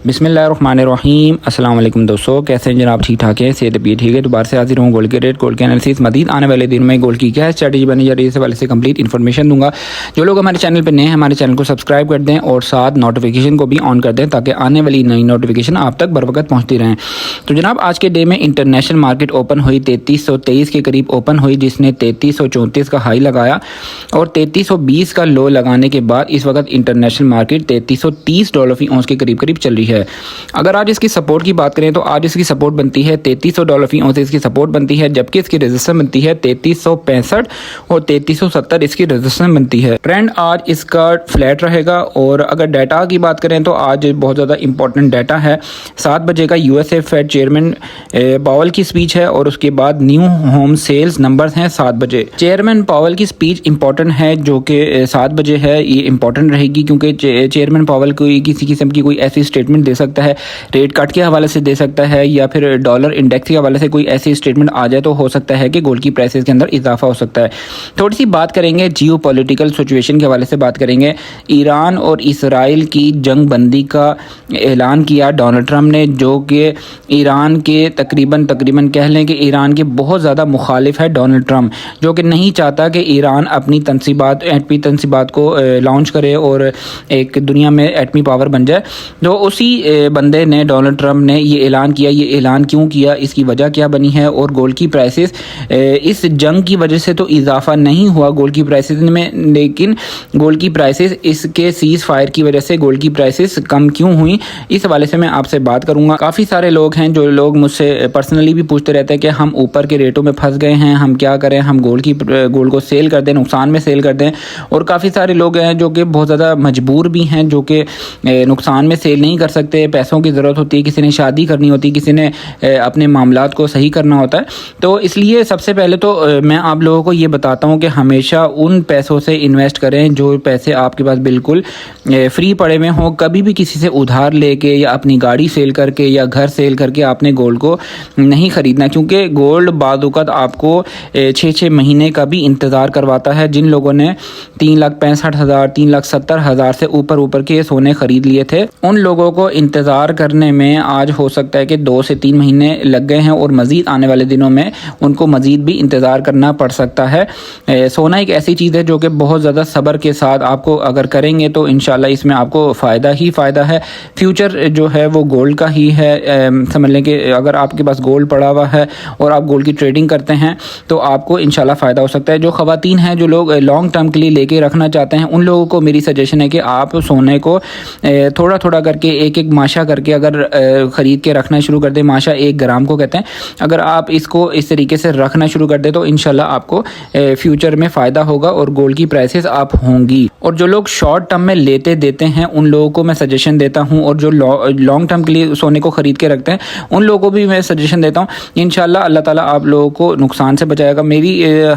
बिस्मिल्लाहिर्रहमानिर्रहीम। अस्सलाम वालेकुम दोस्तों, कैसे हैं जनाब? ठीक ठाक है, सेहत भी ठीक है। दोबारा से हाजिर हूँ गोल्ड के रेट, गोल्ड के एनालिसिस, मज़ीद आने वाले दिन में गोल्ड की क्या स्ट्रैटेजी बनी जा रही है इस वाले से कंप्लीट इन्फॉर्मेशन दूंगा। जो लोग हमारे चैनल पर नए हैं, हमारे चैनल को सब्सक्राइब कर दें और साथ नोटिफिकेशन को भी ऑन कर दें ताकि आने वाली नई नोटिफिकेशन आप तक बर वक्त पहुँचती रहें। तो जनाब, आज के डे में इंटरनेशनल मार्केट ओपन हुई 3323 के करीब ओपन हुई, जिसने 3334 का हाई लगाया और 3320 का लो लगाने के बाद इस वक्त इंटरनेशनल मार्केट $3330 फी औंस के करीब चल रही है। अगर आज इसकी सपोर्ट की बात करें तो आज इसकी सपोर्ट बनती है $3300 फी औंस इसकी सपोर्ट बनती है, जबकि इसकी रेजिस्टेंस बनती है 3365 और 3370 इसकी रेजिस्टेंस बनती है। ट्रेंड आज इसका फ्लैट रहेगा। और अगर डाटा की बात करें तो आज बहुत ज़्यादा इंपॉर्टेंट डाटा है। 7 बजे का यूएसए फेड चेयरमैन पावेल की स्पीच है और उसके बाद न्यू होम सेल्स नंबर्स हैं 7 बजे। चेयरमैन पावेल की स्पीच इंपॉर्टेंट है जो कि 7 बजे है। ये इंपॉर्टेंट रहेगी क्योंकि चेयरमैन पावेल कोई किसी किस्म की कोई ऐसी स्टेटमेंट दे सकता है, रेट कट के हवाले से दे सकता है, या फिर डॉलर इंडेक्स के हवाले से कोई ऐसी स्टेटमेंट आ जाए तो हो सकता है कि गोल्ड की प्राइसेस के अंदर इजाफा हो सकता है। थोड़ी सी बात करेंगे जियो पॉलिटिकल सिचुएशन के हवाले से बात करेंगे। ईरान और इसराइल की जंग बंदी का ऐलान किया डोनाल्ड ट्रंप ने, जो कि ईरान के तकरीबन कह लें कि ईरान के बहुत ज़्यादा मुखालिफ है डोनाल्ड ट्रंप, जो कि नहीं चाहता कि ईरान अपनी एटमी तनसीबात को लॉन्च करे और एक दुनिया में एटमी पावर बन जाए। तो उसी बंदे ने, डोनाल्ड ट्रंप ने ये ऐलान किया। ये ऐलान क्यों किया, इसकी वजह क्या बनी है और गोल्ड की प्राइसेस इस जंग की वजह से तो इजाफा नहीं हुआ गोल्ड की प्राइसेस में, लेकिन गोल्ड की प्राइसेस इसके सीज फायर की वजह से गोल्ड की प्राइसेस कम क्यों हुई, इस हवाले से मैं आपसे बात करूंगा। काफ़ी सारे लोग हैं जो लोग मुझसे पर्सनली भी पूछते रहते हैं कि हम ऊपर के रेटों में फंस गए हैं, हम क्या करें, हम गोल्ड को सेल कर दें, नुकसान में सेल कर दें। और काफ़ी सारे लोग हैं जो कि बहुत ज़्यादा मजबूर भी हैं, जो कि नुकसान में सेल नहीं कर सकते, पैसों की ज़रूरत होती है, किसी ने शादी करनी होती है, किसी ने अपने मामलात को सही करना होता है। तो इसलिए सबसे पहले तो मैं आप लोगों को ये बताता हूँ कि हमेशा उन पैसों से इन्वेस्ट करें जो पैसे आपके पास बिल्कुल फ्री पड़े हुए हों। कभी भी किसी से उधार लेके या अपनी गाड़ी सेल करके या घर सेल करके आपने गोल्ड को नहीं ख़रीदना, क्योंकि गोल्ड बादुकत आपको 6 महीने का भी इंतज़ार करवाता है। जिन लोगों ने 3,65,000 3,70,000 से ऊपर के सोने ख़रीद लिए थे, उन लोगों को इंतज़ार करने में आज हो सकता है कि 2 से 3 महीने लग गए हैं और मज़ीद आने वाले दिनों में उनको मज़ीद भी इंतज़ार करना पड़ सकता है। सोना एक ऐसी चीज़ है जो कि बहुत ज़्यादा सब्र के साथ आपको अगर करेंगे तो इंशाल्लाह इसमें आपको फ़ायदा ही फ़ायदा है। फ्यूचर जो है वो गोल्ड का ही है। समझ लें कि अगर आपके पास गोल्ड पड़ा हुआ है और आप गोल्ड की ट्रेडिंग करते हैं तो आपको इंशाल्लाह फ़ायदा हो सकता है। जो ख़वातीन हैं, जो लोग लॉन्ग टर्म के लिए लेके रखना चाहते हैं, उन लोगों को मेरी सजेशन है कि आप सोने को थोड़ा थोड़ा करके एक माशा करके अगर ख़रीद के रखना शुरू कर दें, माशा 1 ग्राम को कहते हैं, अगर आप इसको इस तरीके से रखना शुरू कर दें तो इंशाल्लाह आपको फ्यूचर में फ़ायदा होगा और गोल्ड की प्राइसेस अप होंगी। और जो लोग शॉर्ट टर्म में लेते देते हैं उन लोगों को मैं सजेशन देता हूं, और जो लॉन्ग टर्म के लिए सोने को ख़रीद के रखते हैं उन लोगों को भी मैं सजेशन देता हूं। इंशाल्लाह अल्लाह ताला आप लोगों को नुकसान से बचाएगा। मेरी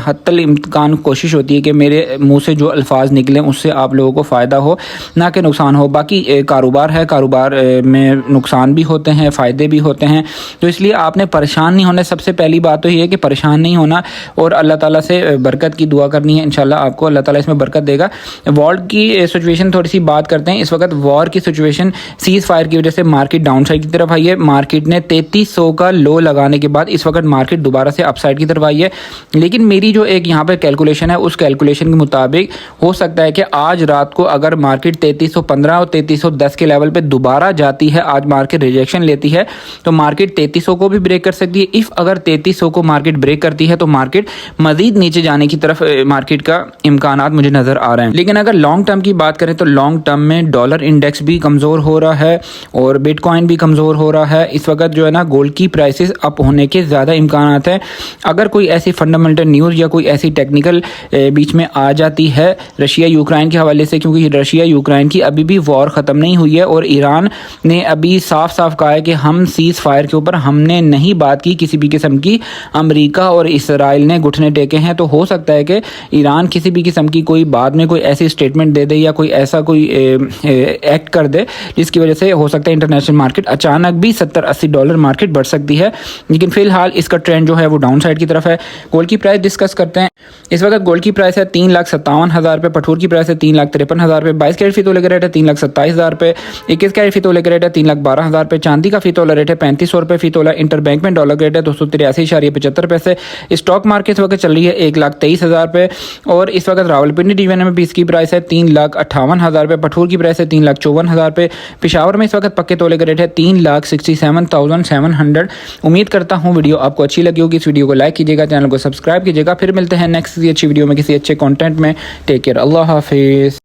हत्तल इम्कान कोशिश होती है कि मेरे मुँह से जो अल्फाज निकलें उससे आप लोगों को फ़ायदा हो, ना कि नुकसान हो। बाकी कारोबार है, कारोबार में नुकसान भी होते हैं, फ़ायदे भी होते हैं, तो इसलिए आपने परेशान नहीं होना। सबसे पहली बात तो ये है कि परेशान नहीं होना और अल्लाह ताला से बरकत की दुआ करनी है। इंशाल्लाह आपको अल्लाह ताला इसमें बरकत देगा। वॉर की सिचुएशन थोड़ी सी बात करते हैं। इस वक्त वॉर की सिचुएशन सीज़ फायर की वजह से मार्केट डाउन साइड की तरफ आई है। मार्केट ने 3300 का लो लगाने के बाद इस वक्त मार्केट दोबारा से अपसाइड की तरफ आई है। लेकिन मेरी जो एक यहाँ पर कैलकुलेशन है, उस कैलकुलेशन के मुताबिक हो सकता है कि आज रात को अगर मार्केट 3315 और 3310 के लेवल पे दोबारा जाती है, आज मार्केट रिजेक्शन लेती है, तो मार्केट 3300 को भी ब्रेक कर सकती है। इफ़ अगर 3300 को मार्केट ब्रेक करती है तो मार्केट मज़ीद नीचे जाने की तरफ मार्केट का इम्कानात मुझे नज़र आ रहे हैं। लेकिन अगर लॉन्ग टर्म की बात करें तो लॉन्ग टर्म में डॉलर इंडेक्स भी कमज़ोर हो रहा है और बिटकॉइन भी कमज़ोर हो रहा है। इस वक्त जो है ना, गोल्ड की प्राइसेस अप होने के ज़्यादा इम्कानात हैं। अगर कोई ऐसी फंडामेंटल न्यूज़ या कोई ऐसी टेक्निकल बीच में आ जाती है रशिया यूक्रेन के हवाले से, क्योंकि रशिया यूक्रेन की अभी भी वॉर ख़त्म नहीं हुई है और ईरान ने अभी साफ साफ कहा है कि हम सीज़ फायर के ऊपर हमने नहीं बात की किसी भी किस्म की। अमेरिका और इसराइल ने घुटने टेके हैं, तो हो सकता है कि ईरान किसी भी किस्म की कोई बाद में कोई ऐसी स्टेटमेंट दे दे या कोई ऐसा कोई एक्ट कर दे जिसकी वजह से हो सकता है इंटरनेशनल मार्केट अचानक भी $70-80 मार्केट बढ़ सकती है। लेकिन फिलहाल इसका ट्रेंड जो है वो डाउन साइड की तरफ है। गोल्ड की प्राइस डिस्कस करते हैं। इस वक्त गोल्ड की प्राइस है 3,57,000 रुपये, पठूर की प्राइस है 3,53,000 रुपये, 22 कैरेट फी तोले का रेट है 3,27,000 रुपये, 21 कैरेट फी तोले का रेट है 3,12,000 रुपये। चांदी का फी तोला रेट है 3500 रुपये फी तोला। इंटर बैंक में डॉलर रेट है 283.75 पैसे। स्टॉक मार्केट इस वक्त चल रही है 1,23,000 रुपये। और इस वक्त रावलपिंडी डिवीजन में भी इसकी प्राइस है 3,58,000 रुपये। पठूर की प्राइस है 3,54,000 रुपये। पेशावर में इस वक्त पक्के तोले का रेट है 3,67,700। उम्मीद करता हूँ वीडियो आपको अच्छी लगी होगी। इस वीडियो को लाइक कीजिएगा, चैनल को सब्सक्राइब कीजिएगा। फिर मिलते हैं नेक्स्ट अच्छी वीडियो में किसी अच्छे कंटेंट में। टेक केयर, अल्लाह हाफिज़।